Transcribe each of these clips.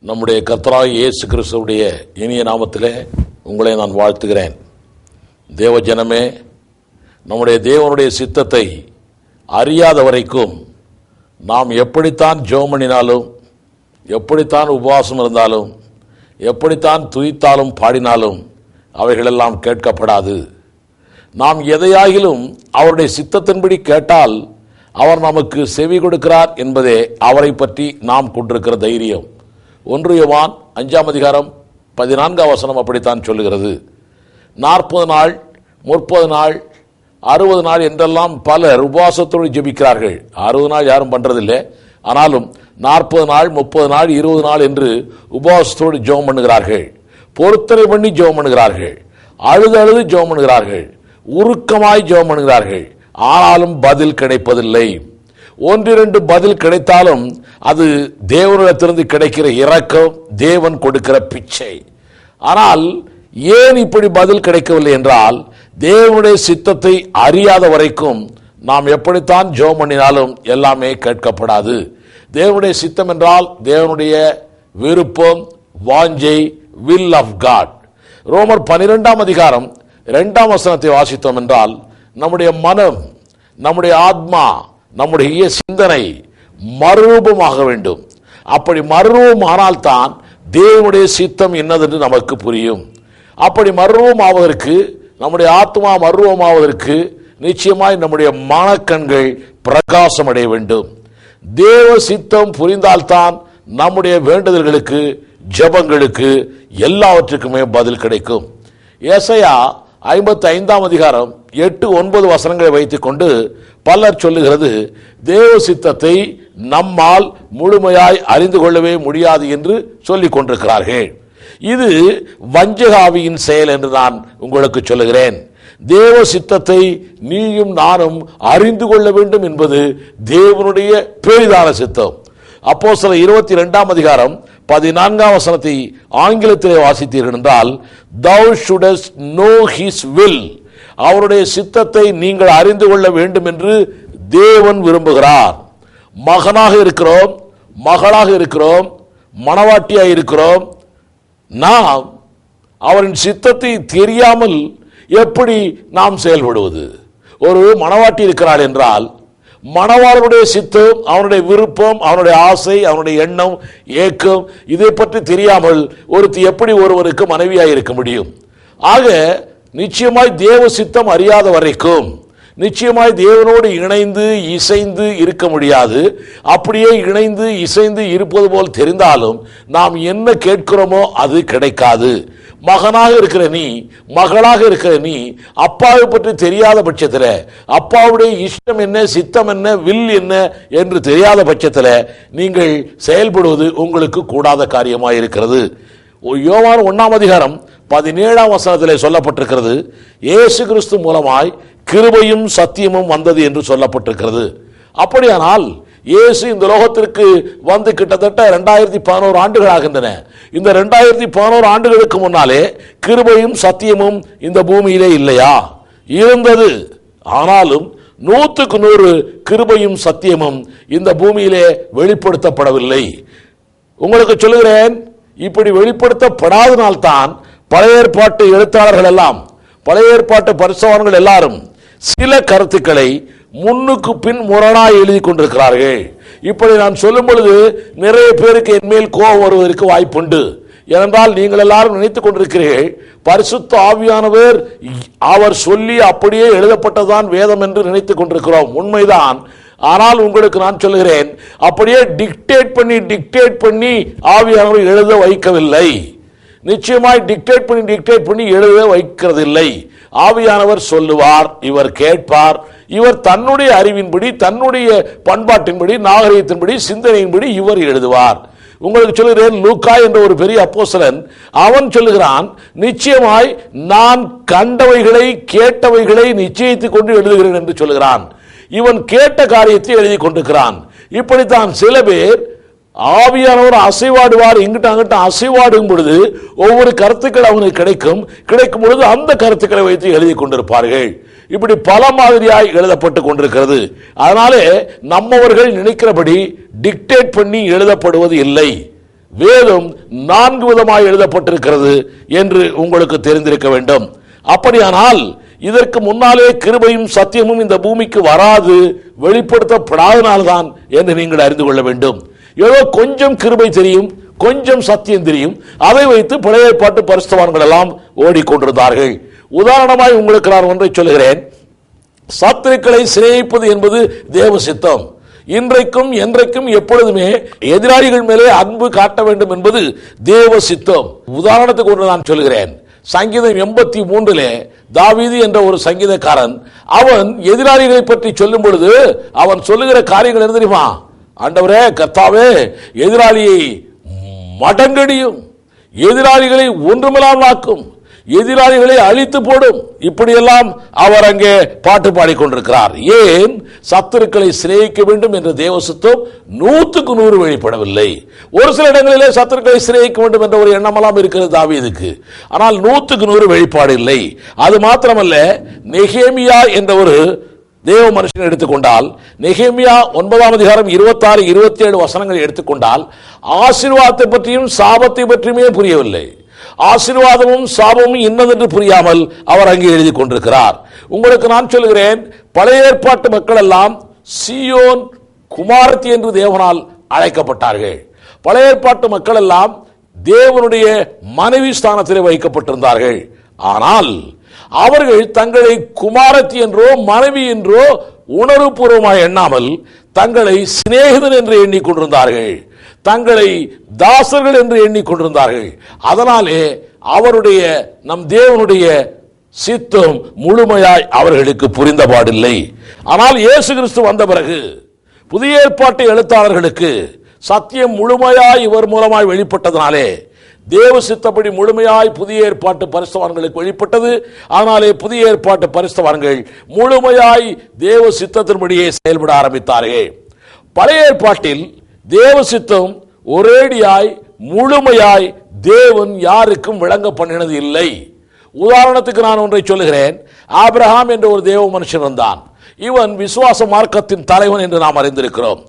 நம்முடைய கர்த்தராகிய இயேசு கிறிஸ்துவுடைய இனிய நாமத்திலே உங்களை நான் வாழ்த்துகிறேன். தேவ ஜனமே, நம்முடைய தேவனுடைய சித்தத்தை அறியாத வரைக்கும் நாம் எப்படித்தான் ஜெபம் பண்ணினாலும், எப்படித்தான் உபவாசம் இருந்தாலும், எப்படித்தான் துதித்தாலும் பாடினாலும் அவைகளெல்லாம் கேட்கப்படாது. நாம் எதையாகிலும் அவருடைய சித்தத்தின்படி கேட்டால் அவர் நமக்கு செவி கொடுக்கிறார் என்பதே அவரை பற்றி நாம் கொண்டிருக்கிற தைரியம். 1 யோவான் 5:14 அப்படித்தான் சொல்லுகிறது. 40 நாள், 30 நாள், 60 நாள் என்றெல்லாம் பலர் உபவாசத்தோடு ஜெபிக்கிறார்கள். 60 நாள் யாரும் பண்றதில்லை. ஆனாலும் 40 நாள், 30 நாள், 20 நாள் என்று உபவாசத்தோடு ஜெபம் பண்ணுகிறார்கள். பொருத்தனை பண்ணி ஜெபம் பண்ணுகிறார்கள். அழுது ஜெபம் பண்ணுகிறார்கள். உருக்கமாய் ஜெபம் பண்ணுகிறார்கள். ஆனாலும் பதில் கிடைப்பதில்லை. 1-2 பதில் கிடைத்தாலும் அது தேவனிடத்திலிருந்து கிடைக்கிற இரக்கம், தேவன் கொடுக்கிற பிச்சை. ஆனால் ஏன் இப்படி பதில் கிடைக்கவில்லை என்றால், தேவனுடைய சித்தத்தை அறியாத வரைக்கும் நாம் எப்படித்தான் ஜெபம் பண்ணினாலும் எல்லாமே கேட்கப்படாது. தேவனுடைய சித்தம் என்றால் தேவனுடைய விருப்பம், வாஞ்சை, வில் ஆஃப் காட். ரோமர் 12:2 வாசித்தோம் என்றால், நம்முடைய மனம், நம்முடைய ஆத்மா, நம்முடைய சிந்தனை மறுரூபமாக வேண்டும். அப்படி மறுரூபமானால்தான் தேவனுடைய சித்தம் என்னதென்று நமக்கு புரியும். அப்படி மறுரூபமாவதற்கு, நம்முடைய ஆத்மா மறுரூபமாவதற்கு நிச்சயமாய் நம்முடைய மனக்கண்கள் பிரகாசம் அடைய வேண்டும். தேவ சித்தம் புரிந்தால்தான் நம்முடைய வேண்டுதல்களுக்கு, ஜெபங்களுக்கு, எல்லாவற்றுக்குமே பதில் கிடைக்கும். ஏசாயா 55:8-9 வைத்துக் கொண்டு பலர் சொல்லுகிறது, தேவ சித்தத்தை நம்மால் முழுமையாய் அறிந்து கொள்ளவே முடியாது என்று சொல்லிக் கொண்டிருக்கிறார்கள். இது வஞ்சகாவியின் செயல் என்று நான் உங்களுக்கு சொல்லுகிறேன். தேவ சித்தத்தை நீயும் நானும் அறிந்து கொள்ள வேண்டும் என்பது தேவனுடைய பெரிதான சித்தம். அப்போஸ்தலர் 22:14 ஆங்கிலத்திலே வாசித்தீர்கள் என்றால், thou shouldest know his will, அவருடைய சித்தத்தை நீங்கள் அறிந்து கொள்ள வேண்டும் என்று தேவன் விரும்புகிறார். மகனாக இருக்கிறோம், மகளாக இருக்கிறோம், மணவாட்டியாக இருக்கிறோம். நாம் அவரின் சித்தத்தை தெரியாமல் எப்படி நாம் செயல்படுவது? ஒரு மணவாட்டி இருக்கிறாள் என்றால், மணவாளனுடைய சித்தம், அவனுடைய விருப்பம், அவனுடைய ஆசை, அவனுடைய எண்ணம், ஏக்கம், இதை பற்றி தெரியாமல் ஒருத்தி எப்படி ஒருவருக்கு மனைவியாக இருக்க முடியும்? ஆக நிச்சயமாய் தேவ சித்தம் அறியாத வரைக்கும் நிச்சயமாய் தேவனோடு இணைந்து இசைந்து இருக்க முடியாது. அப்படியே இணைந்து இசைந்து இருப்பது போல் தெரிந்தாலும் நாம் என்ன கேட்கிறோமோ அது கிடைக்காது. மகனாக இருக்கிற நீ, மகளாக இருக்கிற நீ, அப்பாவை பற்றி தெரியாத பட்சத்தில், அப்பாவுடைய இஷ்டம் என்ன, சித்தம் என்ன, வில் என்ன என்று தெரியாத பட்சத்தில் நீங்கள் செயல்படுவது உங்களுக்கு கூடாத காரியமாக இருக்கிறது. யோவான் 1:17 சொல்லப்பட்டிருக்கிறது, இயேசு கிறிஸ்து மூலமாய் கிருபையும் சத்தியமும் வந்தது என்று சொல்லப்பட்டிருக்கிறது. அப்படியானால் இயேசு இந்த லோகத்திற்கு வந்து கிட்டத்தட்ட 2011 ஆண்டுகள் ஆகின்றன. இந்த 2011 ஆண்டுகளுக்கு முன்னாலே கிருபையும் சத்தியமும் இந்த பூமியிலே இல்லையா? இருந்தது. ஆனாலும் 100% கிருபையும் சத்தியமும் இந்த பூமியிலே வெளிப்படுத்தப்படவில்லை. உங்களுக்கு சொல்லுகிறேன், இப்படி வெளிப்படுத்தப்படாதனால்தான் பழைய ஏற்பாட்டு எழுத்தாளர்கள் எல்லாம், பழைய ஏற்பாட்டு பரிசுத்தவான்கள் எல்லாரும் சில கருத்துக்களை முன்னுக்கு பின் முரணாய் எழுதி கொண்டிருக்கிறார்கள். இப்படி நான் சொல்லும் பொழுது நிறைய பேருக்கு என் மேல் கோபம் வருவதற்கு வாய்ப்புண்டு. ஏனென்றால் நீங்கள் எல்லாரும் நினைத்துக் கொண்டிருக்கிறீர்கள், பரிசுத்த ஆவியானவர் அவர் சொல்லி அப்படியே எழுதப்பட்டதான் வேதம் என்று நினைத்துக் கொண்டிருக்கிறோம். உண்மைதான். ஆனால் உங்களுக்கு நான் சொல்லுகிறேன், அப்படியே டிக்டேட் பண்ணி ஆவியானவர் எழுத வைக்கவில்லை. நிச்சயமாய் டிக்டேட் பண்ணி எழுத வைக்கிறதில்லை. ஆவியானவர் சொல்லுவார், இவர் கேட்பார். இவர் தன்னுடைய அறிவின்படி, தன்னுடைய பண்பாட்டின்படி, நாகரிகத்தின்படி, சிந்தனையின்படி இவர் எழுதுவார். உங்களுக்கு சொல்லுகிறேன், லூக்கா என்ற ஒரு பெரிய அப்போஸ்தலன், அவன் சொல்லுகிறான், நிச்சயமாய் நான் கண்டவைகளை கேட்டவைகளை நிச்சயித்துக் கொண்டு எழுதுகிறேன் என்று சொல்லுகிறான். இவன் கேட்ட காரியத்தை எழுதி கொண்டிருக்கிறான். இப்படித்தான் சில பேர் ஆவியானவர் அசைவாடுவார், இங்கிட்ட அங்கிட்ட அசைவாடும் பொழுது ஒவ்வொரு கருத்துக்கள் அவங்களுக்கு கிடைக்கும் பொழுது அந்த கருத்துக்களை வைத்து எழுதி கொண்டிருப்பார்கள். இப்படி பல மாதிரியாய் எழுதப்பட்டு கொண்டிருக்கிறது. அதனாலே நம்மவர்கள் நினைக்கிறபடி டிக்டேட் பண்ணி எழுதப்படுவது இல்லை. வேதம் 4 விதமாய் எழுதப்பட்டிருக்கிறது என்று உங்களுக்கு தெரிந்திருக்க வேண்டும். அப்படியானால் இதற்கு முன்னாலே கிருபையும் சத்தியமும் இந்த பூமிக்கு வராது, வெளிப்படுத்தப்படாதனால்தான் என்று நீங்கள் அறிந்து கொள்ள வேண்டும். ஏதோ கொஞ்சம் கிருபை தெரியும், கொஞ்சம் சத்தியம் தெரியும், அதை வைத்து பழைய ஏற்பாட்டு பரிசுத்தவான்கள் எல்லாம் ஓடிக்கொண்டிருந்தார்கள். உதாரணமாய் உங்களுக்கு நான் ஒன்றை சொல்கிறேன். சத்துருக்களை சிநேகிப்பது என்பது தேவ சித்தம். இன்றைக்கும் என்றைக்கும் எப்பொழுதுமே எதிராளிகள் மேலே அன்பு காட்ட வேண்டும் என்பது தேவ சித்தம். உதாரணத்துக்கு ஒன்று நான் சொல்கிறேன். சங்கீதம் 83 தாவீது என்ற ஒரு சங்கீதக்காரன், அவன் எதிராளிகளை பற்றி சொல்லும் பொழுது அவன் சொல்லுகிற காரியங்கள் என்ன தெரியுமா? ஆண்டவரே, கர்த்தாவே, எதிராளியை மடங்கடியும், எதிராளிகளை ஒன்றுமில்லாமல் ஆக்கும், எதிராளிகளை அழித்து போடும், இப்படியெல்லாம் அவர் அங்கே பாட்டு பாடிக்கொண்டிருக்கிறார். ஏன்? சத்துருக்களை சிநேகிக்க வேண்டும் என்ற தேவ சித்தம் 100% வெளிப்படவில்லை. ஒரு சில இடங்களிலே சத்துருக்களை சிநேகிக்க வேண்டும் என்ற ஒரு எண்ணமெல்லாம் இருக்கிறது தாவீதுக்கு. ஆனால் 100% வெளிப்பாடு இல்லை. அது மாத்திரமல்ல, நெகேமியா என்ற ஒரு தேவ மனுஷன் எடுத்துக்கொண்டால், நெகேமியா 9ஆம் அதிகாரம் 26, 27 வசனங்களை எடுத்துக்கொண்டால், ஆசீர்வாதத்தை பற்றியும் சாபத்தை பற்றியுமே புரியவில்லை. ஆசீர்வாதமும் சாபமும் இன்னதென்று புரியாமல் அவர் அங்கே எழுதி கொண்டிருக்கிறார். உங்களுக்கு நான் சொல்கிறேன், பழைய ஏற்பாட்டு மக்கள் எல்லாம் சீயோன் குமாரத்தி என்று தேவனால் அழைக்கப்பட்டார்கள். பழைய ஏற்பாட்டு மக்கள் எல்லாம் தேவனுடைய மனைவி ஸ்தானத்திலே வைக்கப்பட்டிருந்தார்கள். ஆனால் அவர்கள் தங்களை குமாரத்தி என்றோ மனைவி என்றோ உணர்வுபூர்வமாக எண்ணாமல் தங்களை சிநேகிதன் என்று எண்ணிக்கொண்டிருந்தார்கள், தங்களை தாசர்கள் என்று எண்ணிக்கொண்டிருந்தார்கள். அதனாலே அவருடைய நம் தேவனுடைய சித்தம் முழுமையாய் அவர்களுக்கு புரிந்தபாடில்லை. ஆனால் இயேசு கிறிஸ்து வந்த பிறகு புதிய ஏற்பாட்டு எழுத்தாளர்களுக்கு சத்தியம் முழுமையாய் இவர் மூலமாய் வெளிப்பட்டதனாலே தேவ சித்தப்படி முழுமையாய் புதிய ஏற்பாட்டு பரிசுத்தவான்களுக்கு வெளிப்பட்டது. ஆனாலே புதிய ஏற்பாட்டு பரிசுத்தவான்கள் முழுமையாய் தேவ சித்தத்தின்படியே செயல்பட ஆரம்பித்தார்கள். பழைய ஏற்பாட்டில் தேவ சித்தம் ஒரேடியாய் முழுமையாய் தேவன் யாருக்கும் விளங்க பண்ணினது இல்லை. உதாரணத்துக்கு நான் ஒன்றை சொல்லுகிறேன். ஆபிரகாம் என்ற ஒரு தேவ மனுஷன் வந்தான். இவன் விசுவாச மார்க்கத்தின் தலைவன் என்று நாம் அறிந்திருக்கிறோம்.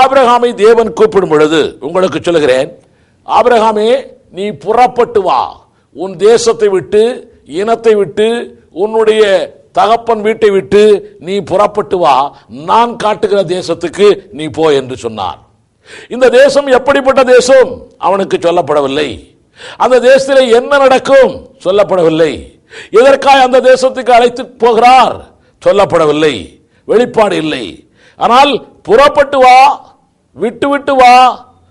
ஆபிரகாமை தேவன் கூப்பிடும் பொழுது உங்களுக்கு சொல்லுகிறேன், ஆபிரகாமே, நீ புறப்பட்டு வா, உன் தேசத்தை விட்டு, இனத்தை விட்டு, உன்னுடைய தகப்பன் வீட்டை விட்டு நீ புறப்பட்டு வா, நான் காட்டுகிற தேசத்துக்கு நீ போ என்று சொன்னார். இந்த தேசம் எப்படிப்பட்ட தேசம் அவனுக்கு சொல்லப்படவில்லை. அந்த தேசத்தில் என்ன நடக்கும் சொல்லப்படவில்லை. எதற்காக அந்த தேசத்துக்கு அழைத்து போகிறார் சொல்லப்படவில்லை, வெளிப்பாடு இல்லை. ஆனால் புறப்பட்டு வா, விட்டு விட்டு வா,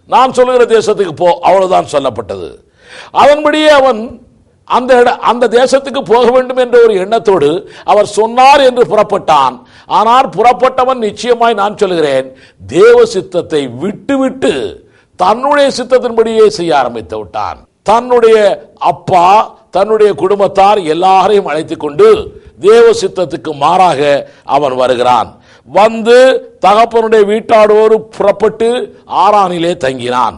நான் சொல்லுகிற தேசத்துக்கு போ, அவ்வளவுதான் சொல்லப்பட்டது. அதன்படியே அவன் அந்த தேசத்துக்கு போக வேண்டும் என்ற ஒரு எண்ணத்தோடு அவர் சொன்னார் என்று புறப்பட்டான். ஆனால் புறப்பட்டவன் நிச்சயமாய் நான் சொல்கிறேன், தேவ சித்தத்தை விட்டுவிட்டு தன்னுடைய சித்தத்தின்படியே செய்ய ஆரம்பித்து விட்டான். தன்னுடைய அப்பா, தன்னுடைய குடும்பத்தார் எல்லாரையும் அழைத்துக் கொண்டு தேவ சித்தத்துக்கு மாறாக அவன் வருகிறான். வந்து தகப்பனுடைய வீட்டாரோடு புறப்பட்டு ஆரானிலே தங்கினான்.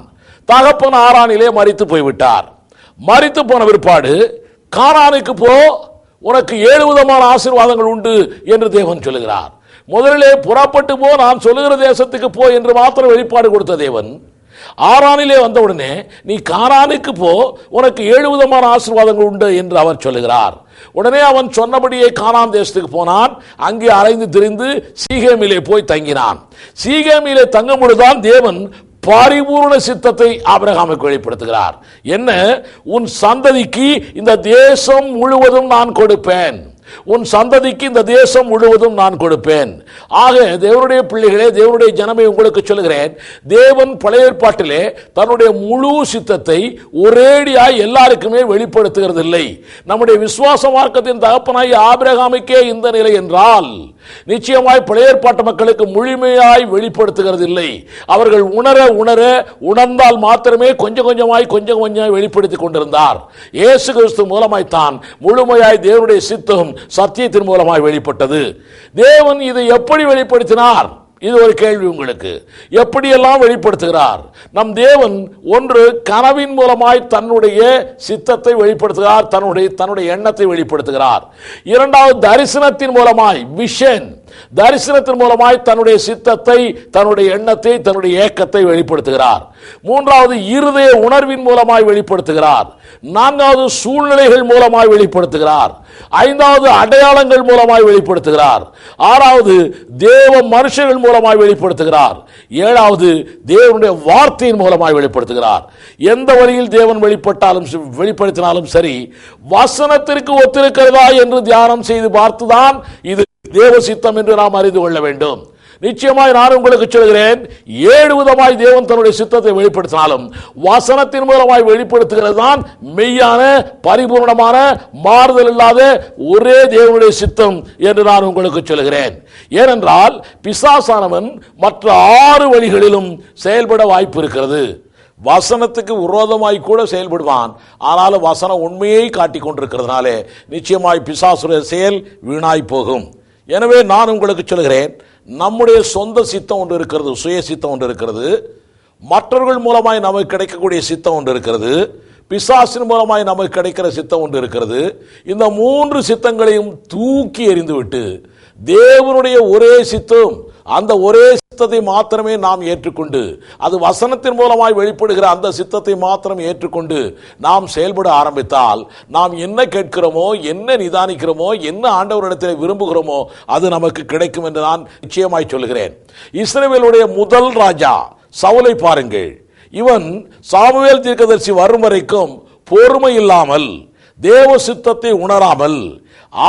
தகப்பன் ஆரானிலே மரித்து போய்விட்டார். மரித்து போன பிற்பாடு கானானுக்கு போ, உனக்கு 7 விதமான ஆசீர்வாதங்கள் உண்டு என்று தேவன் சொல்லுகிறார். முதலிலே புறப்பட்டு போ, நான் சொல்லுகிற தேசத்துக்கு போ என்று மாத்திரம் வெளிப்பாடு கொடுத்த தேவன், ஆரானிலே வந்தவுடனே நீ கானானுக்கு போ, உனக்கு 7 விதமான ஆசீர்வாதங்கள் உண்டு என்று அவர் சொல்லுகிறார். உடனே அவன் சொன்னபடியே கானான் தேசத்துக்கு போனான். அங்கே அலைந்து திரிந்து சீகேமிலே போய் தங்கினான். சீகேமிலே தங்கும் பொழுதுதான் தேவன் பரிபூர்ண சித்தத்தை ஆபிரகாமுக்கு வெளிப்படுத்துகிறார். என்ன? உன் சந்ததிக்கு இந்த தேசம் முழுவதும் நான் கொடுப்பேன், உன் சந்ததிக்கு இந்த தேசம் முழுவதும் நான் கொடுப்பேன். ஆக தேவனுடைய பிள்ளைகளே, தேவனுடைய ஜனமே, உங்களுக்கு சொல்லுகிறேன், தேவன் பழைய ஏற்பாட்டிலே தன்னுடைய முழு சித்தத்தை ஒரேடியாய் எல்லாருக்குமே வெளிப்படுத்துகிறது இல்லை. நம்முடைய விசுவாச மார்க்கத்தின் தகப்பனாய் ஆபிரகாமுக்கே இந்த நிலை என்றால் நிச்சயமாய் பழைய ஏற்பாட்டு மக்களுக்கு முழுமையாய் வெளிப்படுத்துகிறது இல்லை. அவர்கள் உணர்ந்தால் மாத்திரமே கொஞ்சம் கொஞ்சமாய் வெளிப்படுத்திக் கொண்டிருந்தார். இயேசு கிறிஸ்து மூலமாய்த்தான் முழுமையாய் தேவனுடைய சித்தம் சத்தியத்தின் மூலமாய் வெளிப்பட்டது. தேவன் இதை எப்படி வெளிப்படுத்தினார்? இது ஒரு கேள்வி உங்களுக்கு. எப்படியெல்லாம் வெளிப்படுத்துகிறார்? நம் தேவன் ஒன்று கனவின் மூலமாய் தன்னுடைய சித்தத்தை வெளிப்படுத்துகிறார், தன்னுடைய எண்ணத்தை வெளிப்படுத்துகிறார். இரண்டாவது தரிசனத்தின் மூலமாய், விஷன், தரிசனத்தின் மூலமாய் தன்னுடைய சித்தத்தை, தன்னுடைய எண்ணத்தை, தன்னுடைய ஏக்கத்தை வெளிப்படுத்துகிறார். மூன்றாவது இருதய உணர்வின் மூலமாய் வெளிப்படுத்துகிறார். நான்காவது சூழ்நிலைகள் மூலமாய் வெளிப்படுத்துகிறார். ஐந்தாவது அடையாளங்கள் மூலமாய் வெளிப்படுத்துகிறார். ஆறாவது தேவ மனுஷர்கள் மூலமாய் வெளிப்படுத்துகிறார். ஏழாவது தேவனுடைய வார்த்தையின் மூலமாய் வெளிப்படுத்துகிறார். எந்த வழியில் தேவன் வெளிப்படுத்தினாலும் சரி, வசனத்திற்கு ஒத்திருக்கிறதா என்று தியானம் செய்து பார்த்துதான் இது தேவ சித்தம் என்று நாம் அறிந்து கொள்ள வேண்டும். நிச்சயமாய் நான் உங்களுக்கு சொல்கிறேன், 7 விதமாய் தேவன் தன்னுடைய சித்தத்தை வெளிப்படுத்தினாலும் வசனத்தின் மூலமாய் வெளிப்படுத்துகிறது தான் மெய்யான, பரிபூர்ணமான, மாறுதல் இல்லாத ஒரே தேவனுடைய சித்தம் என்று நான் உங்களுக்கு சொல்கிறேன். ஏனென்றால் பிசாசானவன் மற்ற 6 வழிகளிலும் செயல்பட வாய்ப்பு இருக்கிறது. வசனத்துக்கு விரோதமாய் கூட செயல்படுவான். ஆனாலும் வசனம் உண்மையை காட்டிக் கொண்டிருக்கிறதுனாலே நிச்சயமாய் பிசாசுடைய செயல் வீணாய் போகும். எனவே நான் உங்களுக்கு சொல்கிறேன், நம்முடைய சொந்த சித்தம் ஒன்று இருக்கிறது, சுய சித்தம் ஒன்று இருக்கிறது. மற்றவர்கள் மூலமாய் நமக்கு கிடைக்கக்கூடிய சித்தம் ஒன்று இருக்கிறது. பிசாசின் மூலமாய் நமக்கு கிடைக்கிற சித்தம் ஒன்று இருக்கிறது. இந்த 3 சித்தங்களையும் தூக்கி எறிந்துவிட்டு தேவனுடைய ஒரே சித்தம், அந்த ஒரே சித்தத்தை மாத்திரமே நாம் ஏற்றுக்கொண்டு, அது வசனத்தின் மூலமாய் வெளிப்படுகிற அந்த சித்தத்தை மாத்திரம் ஏற்றுக்கொண்டு நாம் செயல்பட ஆரம்பித்தால், நாம் என்ன கேட்கிறோமோ, என்ன நிதானிக்கிறோமோ, என்ன ஆண்டவரிடத்தில் விரும்புகிறோமோ அது நமக்கு கிடைக்கும் என்று நான் நிச்சயமாய் சொல்கிறேன். இஸ்ரவேலுடைய முதல் ராஜா சவுலை பாருங்கள். இவன் சாமுவேல் தீர்க்கதரிசி வரும் வரைக்கும் பொறுமை இல்லாமல், தேவ சித்தத்தை உணராமல்,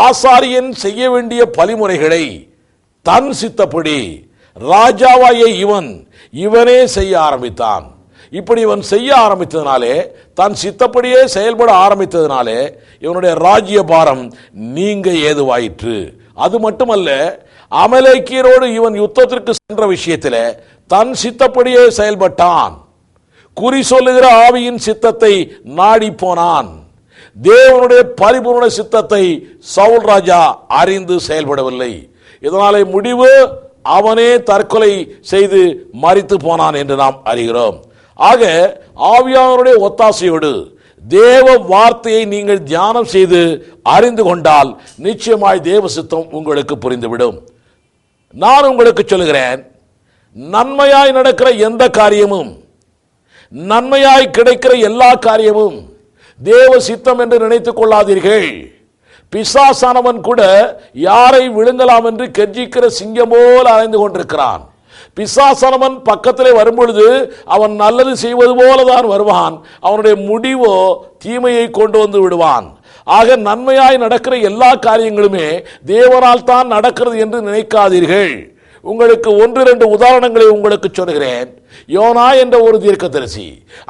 ஆசாரியன் செய்ய வேண்டிய பலிமுறைகளை தன் சித்தப்படி ராஜாவாய இவனே செய்ய ஆரம்பித்தான். இப்படி இவன் செய்ய ஆரம்பித்ததினாலே, தன் சித்தப்படியே செயல்பட ஆரம்பித்ததினாலே இவனுடைய ராஜ்ய பாரம் நீங்க ஏதுவாயிற்று. அது மட்டுமல்ல, அமலேக்கியரோடு இவன் யுத்தத்திற்கு சென்ற விஷயத்தில் தன் சித்தப்படியே செயல்பட்டான். குறி சொல்லுகிற ஆவியின் சித்தத்தை நாடி போனான். தேவனுடைய பரிபூர்ண சித்தத்தை சவுல் ராஜா அறிந்து செயல்படவில்லை. இதனாலே முடிவு, அவனே தற்கொலை செய்து மரித்து போனான் என்று நாம் அறிகிறோம். ஆக ஆவியானவருடைய ஒத்தாசையோடு தேவ வார்த்தையை நீங்கள் தியானம் செய்து அறிந்து கொண்டால் நிச்சயமாய் தேவ சித்தம் உங்களுக்கு புரிந்துவிடும். நான் உங்களுக்கு சொல்கிறேன், நன்மையாய் நடக்கிற எந்த காரியமும், நன்மையாய் கிடைக்கிற எல்லா காரியமும் தேவ சித்தம் என்று நினைத்துக் கொள்ளாதீர்கள். பிசாசானவன் கூட யாரை விழுங்கலாம் என்று கெர்ச்சிக்கிற சிங்கம் போல அலைந்து கொண்டிருக்கிறான். பிசாசானவன் பக்கத்திலே வரும்பொழுது அவன் நல்லது செய்வது போலதான் வருவான். அவனுடைய முடிவோ தீமையை கொண்டு வந்து விடுவான். ஆக நன்மையாய் நடக்கிற எல்லா காரியங்களுமே தேவனால் தான் நடக்கிறது என்று நினைக்காதீர்கள். உங்களுக்கு 1-2 உதாரணங்களை உங்களுக்கு சொல்கிறேன். யோனா என்ற ஒரு தீர்க்கதரிசி,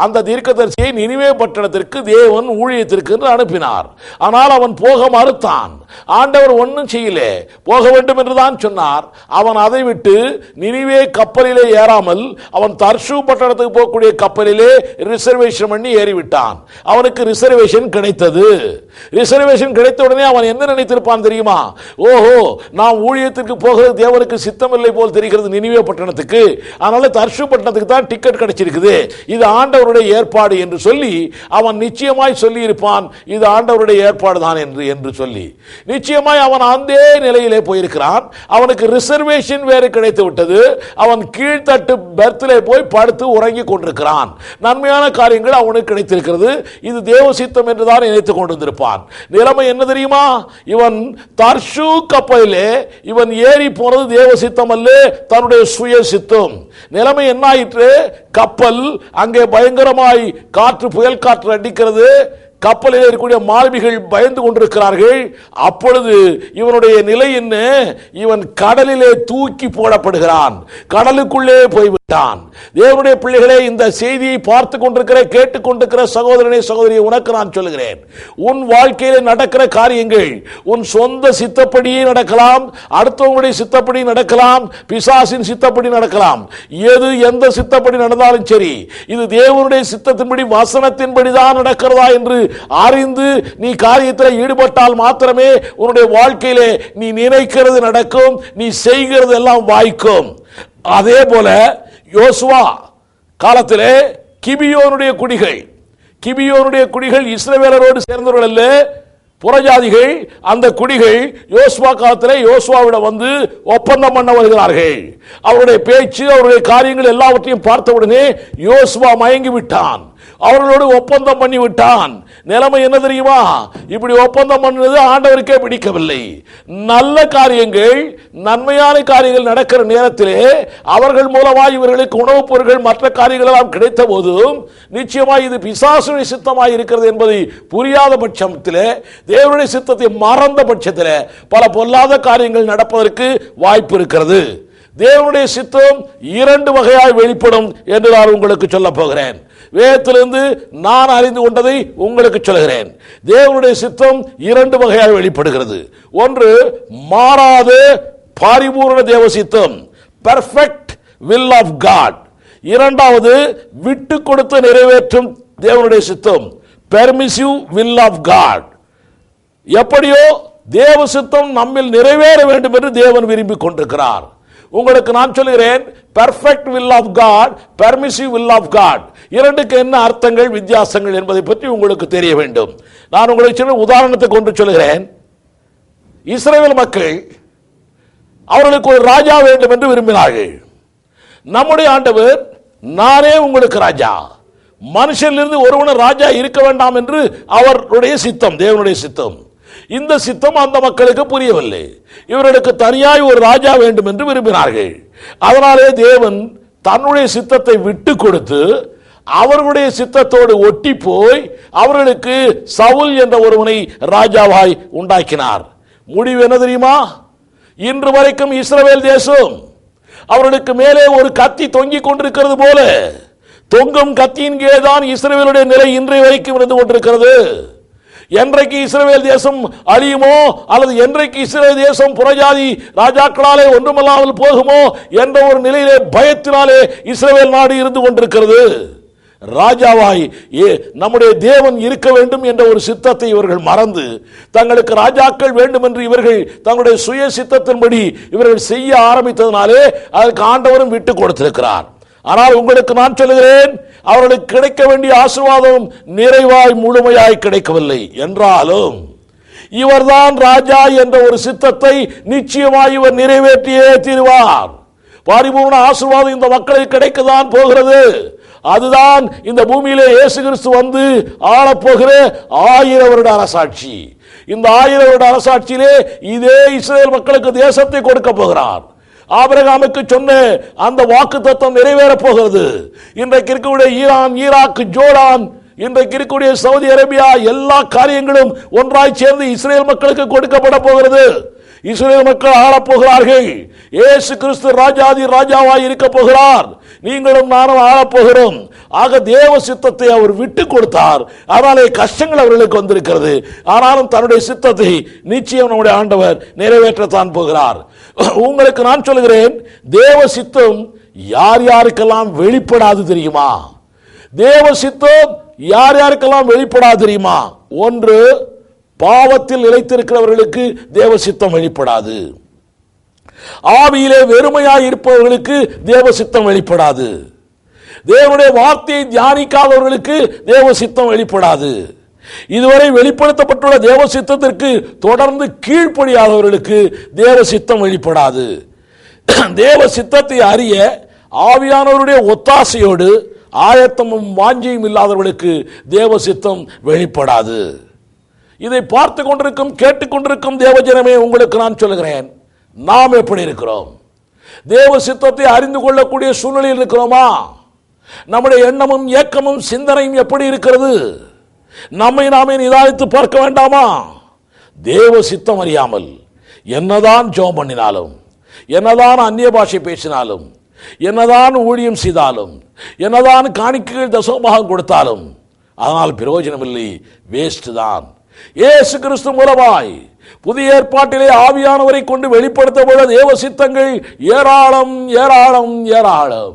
அந்த தீர்க்கதரிசியை நினிவே பட்டணத்திற்கு தேவன் ஊழியத்திற்கு என்று அனுப்பினார். ஆனால் அவன் போக மறுத்தான். ஆண்டவர் ஒன்றும் செய்யல, போக வேண்டும் என்று தான் சொன்னார். அவன் அதை விட்டு நினிவே கப்பலிலே ஏறாமல் அவன் தர்ஷு பட்டணத்துக்கு போகக்கூடிய கப்பலிலே ரிசர்வேஷன் பண்ணி ஏறிவிட்டான். அவனுக்கு ரிசர்வேஷன் கிடைத்தது. ரிசர்வேஷன் கிடைத்த உடனே அவன் என்ன நினைத்திருப்பான் தெரியுமா? ஓஹோ, நாம் ஊழியத்திற்கு போகிறது தேவனுக்கு சித்தமில்லை போல் தெரிகிறது நினிவே பட்டணத்துக்கு, அதனால தர்ஷு பட்டணத்துக்கு தான் டிக்கெட் கிடைச்சிருக்குது, இது ஆண்டவருடைய ஏற்பாடு என்று சொல்லி அவன் நிச்சயமாய் சொல்லி இருப்பான், இது ஆண்டவருடைய ஏற்பாடு தான் என்று சொல்லி. நிச்சயமாய் அவன் அந்த நிலையிலே போயிருக்கிறான். அவனுக்கு ரிசர்வேஷன் வேறு கிடைத்து விட்டது. அவன் கீழ்த்தட்டு பெர்த்திலே போய் படுத்து உறங்கி கொண்டிருக்கிறான். நன்மையான காரியங்கள் அவனுக்கு கிடைத்திருக்கிறது. இது தேவ சித்தம் என்றுதான் நினைத்துக் கொண்டிருப்பான். நிலைமை என்ன தெரியுமா? இவன் தர்ஷு கப்பலிலே இவன் ஏறி போனது தேவ சித்தம் அல்ல, தன்னுடைய சுய சித்தம். நிலைமை என்ன ஆயிற்று? கப்பல் அங்கே பயங்கரமாய் காற்று, புயல் காற்று அடிக்கிறது. கப்பலில் இருக்கக்கூடிய மாலுமிகள் பயந்து கொண்டிருக்கிறார்கள். அப்பொழுது இவனுடைய நிலை என்ன? இவன் கடலிலே தூக்கி போடப்படுகிறான், கடலுக்குள்ளே போய்விட்டான். தேவனுடைய பிள்ளைகளே, இந்த செய்தியை பார்த்து கொண்டிருக்கிற, கேட்டுக்கொண்டிருக்கிற சகோதரனே, சகோதரியை, உனக்கு நான் சொல்லுகிறேன், உன் வாழ்க்கையில் நடக்கிற காரியங்கள் உன் சொந்த சித்தப்படியே நடக்கலாம், அடுத்தவங்களுடைய சித்தப்படி நடக்கலாம், பிசாசின் சித்தப்படி நடக்கலாம். எந்த சித்தப்படி நடந்தாலும் சரி, இது தேவனுடைய சித்தத்தின்படி, வசனத்தின்படி தான் நடக்கிறதா என்று அறிந்து நீ காரியத்தில் ஈடுபட்டால் மாத்திரமே உன்னுடைய வாழ்க்கையிலே நீ நினைக்கிறது நடக்கும், நீ செய்கிறது எல்லாம் வாய்க்கும். அதே போல யோசுவா காலத்திலே கிபியோனுடைய குடிகள் இஸ்ரவேலரோடு சேர்ந்தவர்கள் அல்ல, புறஜாதிகள் அந்த குடிகள் யோசுவா காலத்தில் யோசுவாவிடம் வந்து ஒப்பந்தம் பண்ண வருகிறார்கள். அவருடைய பேச்சு, அவருடைய காரியங்கள் எல்லாவற்றையும் பார்த்தவுடனே யோசுவா மயங்கி விட்டான். அவர்களோடு ஒப்பந்தம் பண்ணி விட்டான். நிலைமை என்ன தெரியுமா? இப்படி ஒப்பந்தம் பண்ணது ஆண்டவருக்கே பிடிக்கவில்லை. நல்ல காரியங்கள், நன்மையான காரியங்கள் நடக்கிற நேரத்திலே அவர்கள் மூலமாக இவர்களுக்கு உணவுப் பொருட்கள் மற்ற காரியங்கள் எல்லாம் கிடைத்த போதும் நிச்சயமாக இது பிசாசுடைய சித்தமாக இருக்கிறது என்பதை புரியாத பட்சத்திலே, தேவனுடைய சித்தத்தை மறந்த பட்சத்தில் பல பொல்லாத காரியங்கள் நடப்பதற்கு வாய்ப்பு இருக்கிறது. தேவனுடைய சித்தம் இரண்டு வகையாய் வெளிப்படும் என்று நான் உங்களுக்கு சொல்ல போகிறேன். வேதத்திலிருந்து நான் அறிந்து கொண்டதை உங்களுக்கு சொல்கிறேன். தேவனுடைய சித்தம் இரண்டு வகையாக வெளிப்படுகிறது. ஒன்று மாறாத பரிபூர்ண தேவ சித்தம், பெர்ஃபெக்ட் வில் ஆஃப் காட். இரண்டாவது விட்டு கொடுத்து நிறைவேற்றும் தேவனுடைய சித்தம், பெர்மிசிவ் வில் ஆஃப் காட். எப்படியோ தேவ சித்தம் நம்மில் நிறைவேற வேண்டும் என்று தேவன் விரும்பி கொண்டிருக்கிறார். உங்களுக்கு நான் சொல்கிறேன், perfect will of God, permissive will of God, இரண்டுக்கு என்ன அர்த்தங்கள், வித்தியாசங்கள் என்பதை பற்றி உங்களுக்கு தெரிய வேண்டும். நான் உங்களுக்கு சின்ன உதாரணத்தை கொண்டு சொல்கிறேன். இஸ்ரவேல் மக்கள் அவர்களுக்கு ஒரு ராஜா வேண்டும் என்று விரும்பினார்கள். நம்முடைய ஆண்டவர், நானே உங்களுக்கு ராஜா, மனுஷனிலிருந்து ஒருவன் ராஜா இருக்க வேண்டாம் என்று அவருடைய சித்தம், தேவனுடைய சித்தம். இந்த சித்தம் அந்த மக்களுக்கு புரியவில்லை. இவர்களுக்கு தனியாய் ஒரு ராஜா வேண்டும் என்று விரும்பினார்கள். அதனாலே தேவன் தன்னுடைய சித்தத்தை விட்டு கொடுத்து அவர்களுடைய சித்தத்தோடு ஒட்டி போய் அவர்களுக்கு சவுல் என்ற ஒருவனை ராஜாவாய் உண்டாக்கினார். முடிவு என்ன தெரியுமா? இன்று வரைக்கும் இஸ்ரவேல் தேசம் அவர்களுக்கு மேலே ஒரு கத்தி தொங்கிக் கொண்டிருக்கிறது போல, தொங்கும் கத்தியின் கீழே தான் இஸ்ரவேலுடைய நிலை இன்றைய வரைக்கும் இருந்து கொண்டிருக்கிறது. என்றைக்கு இஸ்ரவேல் தேசம் அழியுமோ, அல்லது என்றைக்கு இஸ்ரவேல் தேசம் புறஜாதி ராஜாக்களாலே ஒன்றுமல்லாமல் போகுமோ என்ற ஒரு நிலையிலே பயத்தினாலே இஸ்ரவேல் நாடு இருந்து கொண்டிருக்கிறது. ராஜாவாய் நம்முடைய தேவன் இருக்க வேண்டும் என்ற ஒரு சித்தத்தை இவர்கள் மறந்து தங்களுக்கு ராஜாக்கள் வேண்டும் என்று இவர்கள் தங்களுடைய சுய சித்தத்தின்படி இவர்கள் செய்ய ஆரம்பித்ததினாலே அதற்கு ஆண்டவரும் விட்டு கொடுத்திருக்கிறார். ஆனால் உங்களுக்கு நான் சொல்லுகிறேன், அவர்களுக்கு கிடைக்க வேண்டிய ஆசீர்வாதம் நிறைவாய் முழுமையாய் கிடைக்கவில்லை. என்றாலும் இவர்தான் ராஜா என்ற ஒரு சித்தத்தை நிச்சயமாய் இவர் நிறைவேற்றியே தீர்வார். பரிபூர்ண ஆசீர்வாதம் இந்த மக்களுக்கு கிடைக்கத்தான் போகிறது. அதுதான் இந்த பூமியிலே இயேசு கிறிஸ்து வந்து ஆளப்போகிற 1000 வருட அரசாட்சி. இந்த 1000 வருட அரசாட்சியிலே இதே இஸ்ரவேல் மக்களுக்கு தேசத்தை கொடுக்க போகிறார். ஆபிரகாமுக்கு சொன்ன அந்த வாக்கு தத்தம் நிறைவேறப் போகிறது. இன்றைக்கு இருக்கக்கூடிய ஈரான், ஈராக், ஜோர்டான், இன்றைக்கு இருக்கக்கூடிய சவுதி அரேபியா, எல்லா காரியங்களும் ஒன்றாய் சேர்ந்து இஸ்ரேல் மக்களுக்கு கொடுக்கப்பட போகிறது. இஸ்ரேல் மக்கள் ஆளப்போகிறார்கள். இயேசு கிறிஸ்து ராஜாதி ராஜாவாய் இருக்க போகிறார். நீங்களும் நானும் ஆளப்போகிறோம். ஆக தேவ சித்தத்தை அவர் விட்டு கொடுத்தார். அதனாலே கஷ்டங்கள் அவர்களுக்கு வந்திருக்கிறது. ஆனாலும் தன்னுடைய சித்தத்தை நிச்சயம் நம்முடைய ஆண்டவர் நிறைவேற்றத்தான் போகிறார். உங்களுக்கு நான் சொல்கிறேன், தேவ சித்தம் யார் யாருக்கெல்லாம் வெளிப்படாது தெரியுமா? தேவ சித்தம் யார் யாருக்கெல்லாம் வெளிப்படாது தெரியுமா? ஒன்று, பாவத்தில் நிலைத்திருக்கிறவர்களுக்கு தேவ சித்தம் வெளிப்படாது. ஆவியிலே வெறுமையாய் இருப்பவர்களுக்கு தேவ சித்தம் வெளிப்படாது. தேவனுடைய வார்த்தையை தியானிக்காதவர்களுக்கு தேவ சித்தம் வெளிப்படாது. இதுவரை வெளிப்படுத்தப்பட்டுள்ள தேவ சித்தத்திற்கு தொடர்ந்து கீழ்ப்படியாதவர்களுக்கு தேவ சித்தம் வெளிப்படாது. தேவ சித்தத்தை அறிய ஆவியானவருடைய ஒத்தாசையோடு ஆயத்தமும் வாஞ்சையும் இல்லாதவர்களுக்கு தேவ சித்தம் வெளிப்படாது. இதை பார்த்து கொண்டிருக்கும், கேட்டுக்கொண்டிருக்கும் தேவஜனமே, உங்களுக்கு நான் சொல்லுகிறேன், நாம் எப்படி இருக்கிறோம்? தேவ சித்தத்தை அறிந்து கொள்ளக்கூடிய சூழ்நிலையில் இருக்கிறோமா? நம்முடைய எண்ணமும் ஏக்கமும் சிந்தனையும் எப்படி இருக்கிறது? நம்மை நாமே நிதானித்து பார்க்க வேண்டாமா? தேவ சித்தம் அறியாமல் என்னதான் ஜெபம் பண்ணினாலும், என்னதான் அந்நிய பாஷை பேசினாலும், என்னதான் ஊழியம் செய்தாலும், என்னதான் காணிக்கைகள் தசமபாகம் கொடுத்தாலும் அதனால் பிரயோஜனம் இல்லை, வேஸ்ட் தான். இயேசு கிறிஸ்து மூலமாய் புதிய ஏற்பாட்டிலே ஆவியானவரை கொண்டு வெளிப்படுத்தப்பட்ட தேவ சித்தங்கள் ஏராளம் ஏராளம் ஏராளம்.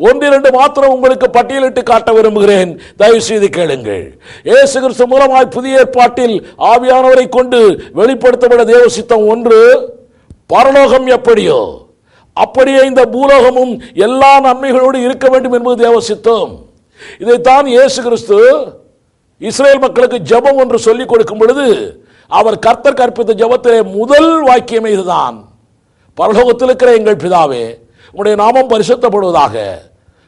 1-2 மாத்திரம் உங்களுக்கு பட்டியலிட்டு காட்ட விரும்புகிறேன். தயவு செய்து கேளுங்கள். இயேசு கிறிஸ்து மூலமாய் புதிய ஏற்பாட்டில் ஆவியானவரை கொண்டு வெளிப்படுத்தப்பட்ட தேவ சித்தம் ஒன்று, பரலோகம் எப்படியோ அப்படியே இந்த பூலோகமும் எல்லா நன்மைகளோடு இருக்க வேண்டும் என்பது தேவ சித்தம். இதைத்தான் இயேசு கிறிஸ்து இஸ்ரேல் மக்களுக்கு ஜெபம் ஒன்று சொல்லிக் கொடுக்கும் பொழுது அவர் கர்த்தர் கற்பித்த ஜெபத்திலே முதல் வாக்கியமே இதுதான். பரலோகத்தில் இருக்கிற எங்கள் பிதாவே, உம்முடைய நாமம் பரிசுத்தப்படுவதாக,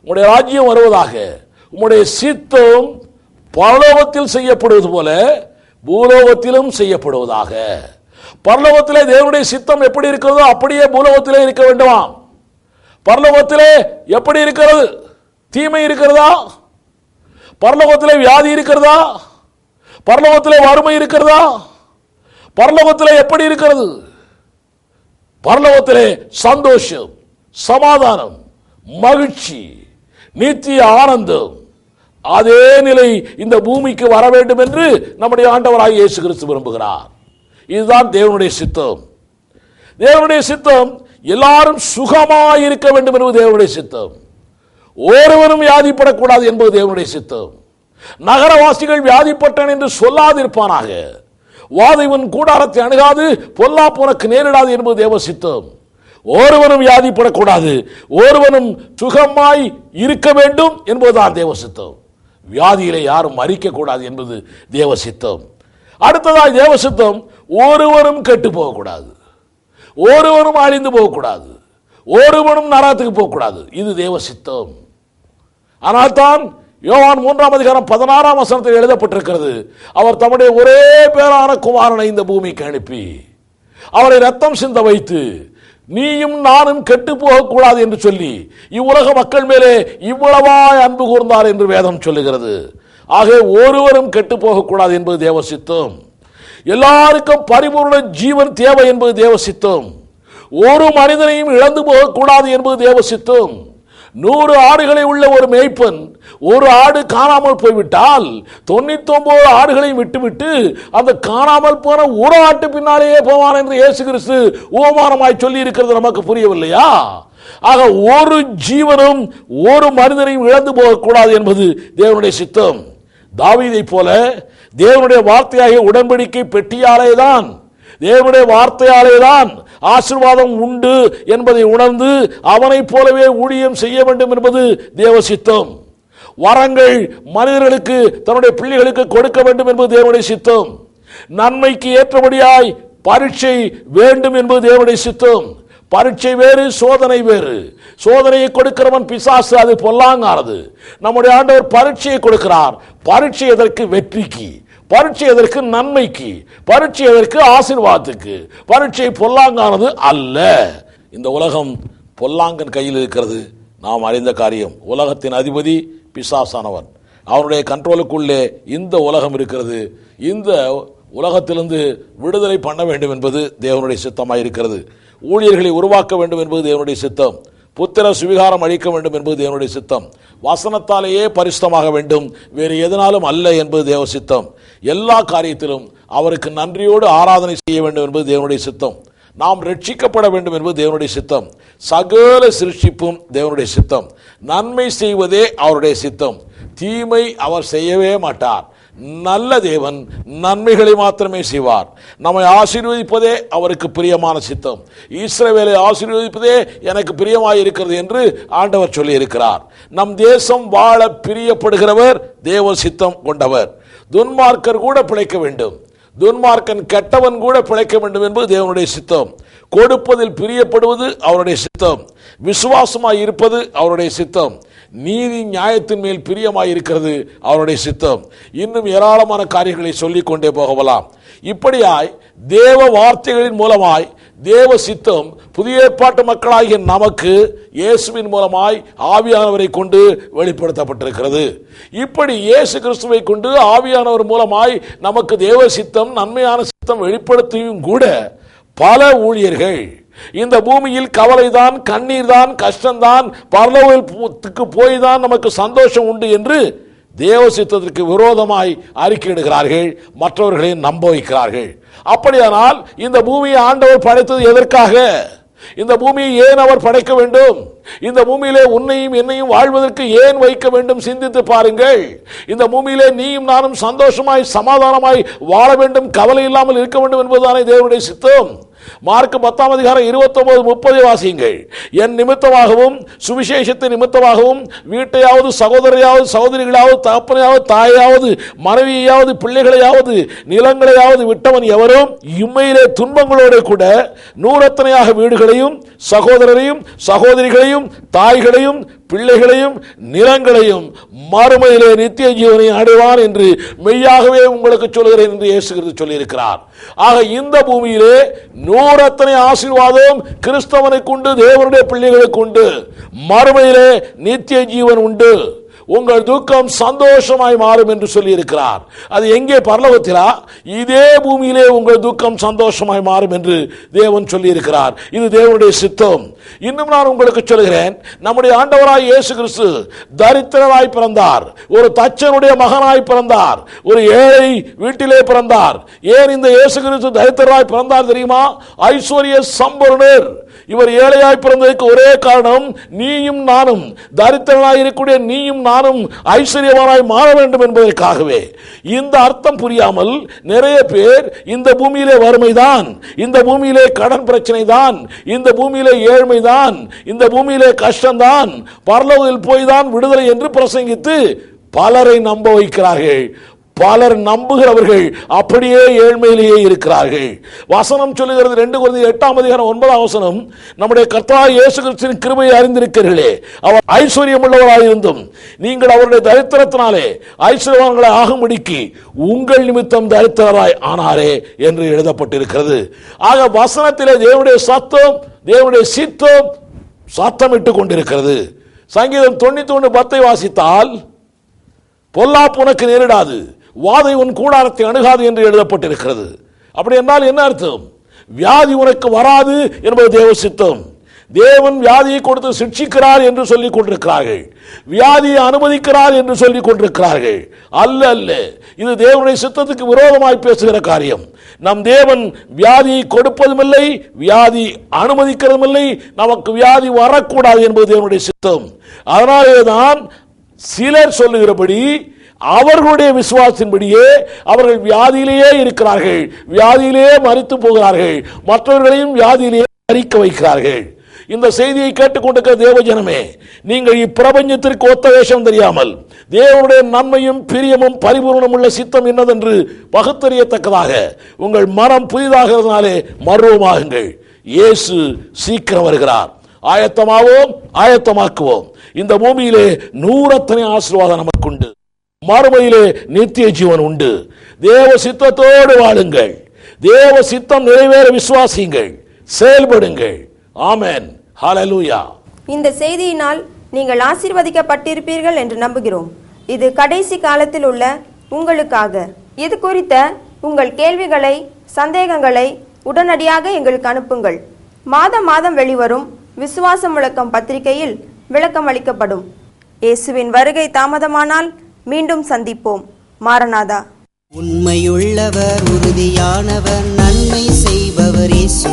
உம்முடைய ராஜ்யம் வருவதாக, உம்முடைய சித்தம் பரலோகத்தில் செய்யப்படுவது போல பூலோகத்திலும் செய்யப்படுவதாக. பரலோகத்திலே தேவனுடைய சித்தம் எப்படி இருக்கிறதோ அப்படியே பூலோகத்திலே இருக்க வேண்டுமா? பரலோகத்திலே எப்படி இருக்கிறது? தீமை இருக்கிறதா? பரலோகத்திலே வியாதி இருக்கிறதா? பரலோகத்திலே வறுமை இருக்கிறதா? பரலோகத்திலே எப்படி இருக்கிறது? பரலோகத்திலே சந்தோஷம், சமாதானம், மகிழ்ச்சி, நித்திய ஆனந்தம். அதே நிலை இந்த பூமிக்கு வர வேண்டும் என்று நம்முடைய ஆண்டவராகிய இயேசு கிறிஸ்து விரும்புகிறார். இதுதான் தேவனுடைய சித்தம். தேவனுடைய சித்தம் எல்லாரும் சுகமாய் இருக்க வேண்டும் என்பது தேவனுடைய சித்தம். ஒருவரும் வியாதிப்படக்கூடாது என்பது தேவனுடைய சித்தம். நகரவாசிகள் வியாதிப்பட்டன என்று சொல்லாதிருப்பானாக. வாதைவன் கூடாரத்தை அணுகாது, பொல்லாப்பு உனக்கு நேரிடாது என்பது தேவ சித்தம். ஒருவனும் வியாதிப்படக்கூடாது, ஒருவனும் சுகமாய் இருக்க வேண்டும் என்பதுதான் தேவ சித்தம். வியாதியிலே யாரும் மரிக்க கூடாது என்பது தேவ சித்தம். அடுத்ததாய் தேவ சித்தம் ஒருவரும் கெட்டு போகக்கூடாது, ஒருவரும் அழிந்து போகக்கூடாது, ஒருவனும் நரகத்துக்கு போகக்கூடாது. இது தேவ சித்தம். ஆனால் தான் யோவான் 3:16 எழுதப்பட்டிருக்கிறது, அவர் தம்முடைய ஒரே பேரான குமாரனை இந்த பூமிக்கு அனுப்பி அவரை ரத்தம் சிந்த வைத்து நீயும் நானும் கெட்டு போகக்கூடாது என்று சொல்லி இவ்வுலக மக்கள் மேலே இவ்வளவாய் அன்பு கூர்ந்தார் என்று வேதம் சொல்லுகிறது. ஆக ஒருவரும் கெட்டு போகக்கூடாது என்பது தேவ சித்தம். எல்லாருக்கும் பரிபூர்ண ஜீவன் தேவை என்பது தேவ சித்தம். ஒரு மனிதனையும் இழந்து போகக்கூடாது என்பது தேவ சித்தம். 100 ஆடுகளை உள்ள ஒரு மேய்ப்பன் ஒரு ஆடு காணாமல் போய்விட்டால் 99 ஆடுகளையும் விட்டுவிட்டு அந்த காணாமல் போன ஒரு ஆட்டு பின்னாலேயே போவான் என்று இயேசு கிறிஸ்து உபமானமாய் சொல்லி இருக்கிறது நமக்கு புரியவில்லையா? ஆக ஒரு ஜீவனும் ஒரு மனிதனையும் இழந்து போகக்கூடாது என்பது தேவனுடைய சித்தம். தாவீதை போல தேவனுடைய வார்த்தையாகிய உடன்படிக்கை பெட்டியாலே தான், தேவனுடைய வார்த்தையாலே தான் ஆசீர்வாதம் உண்டு என்பதை உணர்ந்து அவனைப் போலவே ஊழியம் செய்ய வேண்டும் என்பது தேவ சித்தம். வரங்கள் மனிதர்களுக்கு தன்னுடைய பிள்ளைகளுக்கு கொடுக்க வேண்டும் என்பது தேவனுடைய சித்தம். நன்மைக்கு ஏற்றபடியாய் பரீட்சை வேண்டும் என்பது தேவனுடைய சித்தம். பரீட்சை வேறு, சோதனை வேறு. சோதனையை கொடுக்கிறவன் பிசாசு, அது பொல்லாங்கானது. நம்முடைய ஆண்டவர் பரீட்சையை கொடுக்கிறார். பரீட்சை எதற்கு? வெற்றிக்கு. பரீட்சை எதற்கு? நன்மைக்கு. பரீட்சை எதற்கு? ஆசீர்வாதத்துக்கு. பரீட்சை பொல்லாங்கானது அல்ல. இந்த உலகம் பொல்லாங்கன் கையில் இருக்கிறது, நாம் அறிந்த காரியம். உலகத்தின் அதிபதி பிசாசானவன், அவனுடைய கண்ட்ரோலுக்குள்ளே இந்த உலகம் இருக்கிறது. இந்த உலகத்திலிருந்து விடுதலை பண்ண வேண்டும் என்பது தேவனுடைய சித்தமாக இருக்கிறது. ஊழியர்களை உருவாக்க வேண்டும் என்பது தேவனுடைய சித்தம். புத்திர சுவிகாரம் அளிக்க வேண்டும் என்பது தேவனுடைய சித்தம். வசனத்தாலேயே பரிசுத்தமாக வேண்டும், வேறு எதனாலும் அல்ல என்பது தேவ சித்தம். எல்லா காரியத்திலும் அவருக்கு நன்றியோடு ஆராதனை செய்ய வேண்டும் என்பது தேவனுடைய சித்தம். நாம் ரட்சிக்கப்பட வேண்டும் என்பது தேவனுடைய சித்தம். சகல சிருஷ்டிப்பும் தேவனுடைய சித்தம். நன்மை செய்வதே அவருடைய சித்தம். தீமை அவர் செய்யவே மாட்டார். நல்ல தேவன் நன்மைகளை மாத்திரமே செய்வார். நம்மை ஆசீர்வதிப்பதே அவருக்கு பிரியமான சித்தம். இஸ்ரவேலை ஆசீர்வதிப்பதே எனக்கு பிரியமாய் இருக்கிறது என்று ஆண்டவர் சொல்லி இருக்கிறார். நம் தேசம் வாழ பிரியப்படுகிறவர் தேவ சித்தம் கொண்டவர். துன்மார்க்கர் கூட பிழைக்க வேண்டும், துன்மார்க்கன் கெட்டவன் கூட பிழைக்க வேண்டும் என்பது தேவனுடைய சித்தம். கொடுப்பதில் பிரியப்படுவது அவருடைய சித்தம். விசுவாசமாய் இருப்பது அவருடைய சித்தம். நீதி நியாயத்தின் மேல் பிரியமாய் இருக்கிறது அவருடைய சித்தம். இன்னும் ஏராளமான காரியங்களை சொல்லிக் கொண்டே போகலாம். இப்படியாய் தேவ வார்த்தைகளின் மூலமாய் தேவ சித்தம் புதிய ஏற்பாட்டு மக்களாகிய நமக்கு இயேசுவின் மூலமாய் ஆவியானவரை கொண்டு வெளிப்படுத்தப்பட்டிருக்கிறது. இப்படி இயேசு கிறிஸ்துவை கொண்டு ஆவியானவர் மூலமாய் நமக்கு தேவ சித்தம், நன்மையான சித்தம் வெளிப்படுத்தியும் கூட பல ஊழியர்கள் இந்த பூமியில் கவலைதான், கண்ணீர் தான், கஷ்டம்தான், பரலோகத்துக்கு போய் தான் நமக்கு சந்தோஷம் உண்டு என்று தேவ சித்தத்திற்கு விரோதமாய் அறிக்கையிடுகிறார்கள், மற்றவர்களை நம்ப வைக்கிறார்கள். அப்படியானால் இந்த பூமியை ஆண்டவர் படைத்தது எதற்காக? இந்த பூமியை ஏன் அவர் படைக்க வேண்டும்? இந்த பூமியிலே உன்னையும் என்னையும் வாழ்வதற்கு ஏன் வைக்க வேண்டும்? சிந்தித்து பாருங்கள். இந்த பூமியிலே நீயும் நானும் சந்தோஷமாய் சமாதானமாய் வாழ வேண்டும், கவலை இல்லாமல் இருக்க வேண்டும் என்பதுதானே தேவனுடைய சித்தம். மார்க் 10:29-30 வாசியுங்கள். என் நிமித்தமாகவும் சுவிசேஷத்தின் நிமித்தமாகவும் வீட்டையாவது சகோதரையாவது சகோதரிகளாவது தகப்பனையாவது தாயாவது மனைவியாவது பிள்ளைகளையாவது நிலங்களையாவது விட்டவன் எவரும் இம்மையிலே துன்பங்களோடு கூட நூறத்தனையாக வீடுகளையும் சகோதரரையும் சகோதரிகளையும் தாய்களையும் பிள்ளைகளையும் நிலங்களையும் மறுமையிலே நித்திய ஜீவனை அடைவான் என்று மெய்யாகவே உங்களுக்கு சொல்கிறேன் என்று இயேசு கிறிஸ்து சொல்லியிருக்கிறார். ஆக இந்த பூமியிலே நூறத்தனை ஆசீர்வாதம் கிறிஸ்தவனுக்கு உண்டு, தேவனுடைய பிள்ளைகளுக்கு உண்டு. மறுமையிலே நித்திய ஜீவன் உண்டு. உங்கள் துக்கம் சந்தோஷமாய் மாறும் என்று சொல்லி இருக்கிறார். அது எங்கே? பரலோகத்திலா? இதே பூமியிலே உங்கள் துக்கம் சந்தோஷமாய் மாறும் என்று தேவன் சொல்லி இருக்கிறார். இது தேவனுடைய சித்தம். இன்னும் நான் உங்களுக்கு சொல்கிறேன், நம்முடைய ஆண்டவராய் இயேசு கிறிஸ்து தரித்திரராய் பிறந்தார், ஒரு தச்சனுடைய மகனாய் பிறந்தார், ஒரு ஏழை வீட்டிலே பிறந்தார். ஏன் இந்த இயேசு கிறிஸ்து தரித்திரராய் பிறந்தார் தெரியுமா? ஐஸ்வர்ய சம்பூர்ணர். இவர் ஏழையாய் பிறந்ததற்கு ஒரே காரணம், நீயும் நானும், தரித்திரனாய் இருக்கக்கூடிய நீயும் நானும் ஐஸ்வர்யவானாய் மாற வேண்டும் என்பதற்காகவே. இந்த அர்த்தம் புரியாமல் நிறைய பேர் இந்த பூமியிலே வறுமைதான், இந்த பூமியிலே கடன் பிரச்சனை தான், இந்த பூமியிலே ஏழ்மை தான், இந்த பூமியிலே கஷ்டம்தான், பரலோகத்தில் போய் தான் விடுதலை என்று பிரசங்கித்து பலரை நம்ப வைக்கிறார்கள். பலர் நம்புகிறவர்கள் அப்படியே ஏழ்மையிலேயே இருக்கிறார்கள். வசனம் சொல்லுகிறது 2 கொரிந்தியர் 8:9 நம்முடைய கர்த்தராகிய இயேசு கிறிஸ்துவின் கிருபையை அறிந்திருக்கிறீர்களே, அவர் ஐஸ்வர்யம் உள்ளவராயிருந்தும் நீங்கள் அவருடைய தரித்திரத்தினாலே ஐஸ்வர்யவான்களை ஆகும்படிக்கு உங்கள் நிமித்தம் தரித்திரராய் ஆனாரே என்று எழுதப்பட்டிருக்கிறது. ஆக வசனத்திலே தேவனுடைய சத்தம், தேவனுடைய சித்தம் சத்தமிட்டுக் கொண்டிருக்கிறது. சங்கீதம் 91:10 வாசித்தால், பொல்லாப்பு உனக்கு நேரிடாது, வாதை உன் கூடாரத்தை அணுகாது என்று எழுதப்பட்டிருக்கிறது. அப்படி என்றால் என்ன அர்த்தம்? வியாதி உனக்கு வராது என்பது தேவ சித்தம். தேவன் வியாதியை கொடுத்து சிட்சிக்கிறார் என்று சொல்லிக் கொண்டிருக்கிறார்கள், வியாதியை அனுமதிக்கிறார் என்று சொல்லிக் கொண்டிருக்கிறார்கள். அல்ல அல்ல, இது தேவனுடைய சித்தத்துக்கு விரோதமாய் பேசுகிற காரியம். நம் தேவன் வியாதியை கொடுப்பதும் இல்லை, வியாதி அனுமதிக்கிறதும் இல்லை. நமக்கு வியாதி வரக்கூடாது என்பது தேவனுடைய சித்தம். அதனாலேதான் சிலர் சொல்லுகிறபடி அவர்களுடைய விசுவாசத்தின்படியே அவர்கள் வியாதியிலேயே இருக்கிறார்கள், வியாதியிலேயே மரித்து போகிறார்கள், மற்றவர்களையும் வியாதியிலேயே மரிக்க வைக்கிறார்கள். இந்த செய்தியை கேட்டுக்கொண்டிருக்கிற தேவ ஜனமே, நீங்கள் இப்பிரபஞ்சத்திற்கு ஒத்த வேஷம் தெரியாமல் தேவனுடைய நன்மையும் பிரியமும் பரிபூர்ணம் உள்ள சித்தம் என்னதென்று பகுத்தறியத்தக்கதாக உங்கள் மனம் புதிதாகிறதுனாலே மர்வமாகுங்கள். இயேசு சீக்கிரம் வருகிறார். ஆயத்தமாவோம், ஆயத்தமாக்குவோம். இந்த பூமியிலே நூறத்தனை ஆசீர்வாதம் நமக்கு உண்டு, மறுமையிலே நித்திய ஜீவன் உண்டு. தேவ சித்தத்தோடு வாழுங்கள், தேவ சித்தம் நிறைவேற விசுவாசியுங்கள், செயல்படுங்கள். ஆமென், ஹல்லேலூயா. இந்த செய்தியினால் நீங்கள் ஆசீர்வதிக்கப்பட்டிருப்பீர்கள் என்று நம்புகிறோம். இது கடைசி காலத்தில் உள்ள உங்களுக்காக. இது குறித்த உங்கள் கேள்விகளை, சந்தேகங்களை உடனடியாக எங்களுக்கு அனுப்புங்கள். மாதம் மாதம் வெளிவரும் விசுவாச முழக்கம் பத்திரிகையில் விளக்கம் அளிக்கப்படும். இயேசுவின் வருகை தாமதமானால் மீண்டும் சந்திப்போம். மாரநாதா. உண்மையுள்ளவர், உறுதியானவர், நன்மை செய்பவர் இயேசு.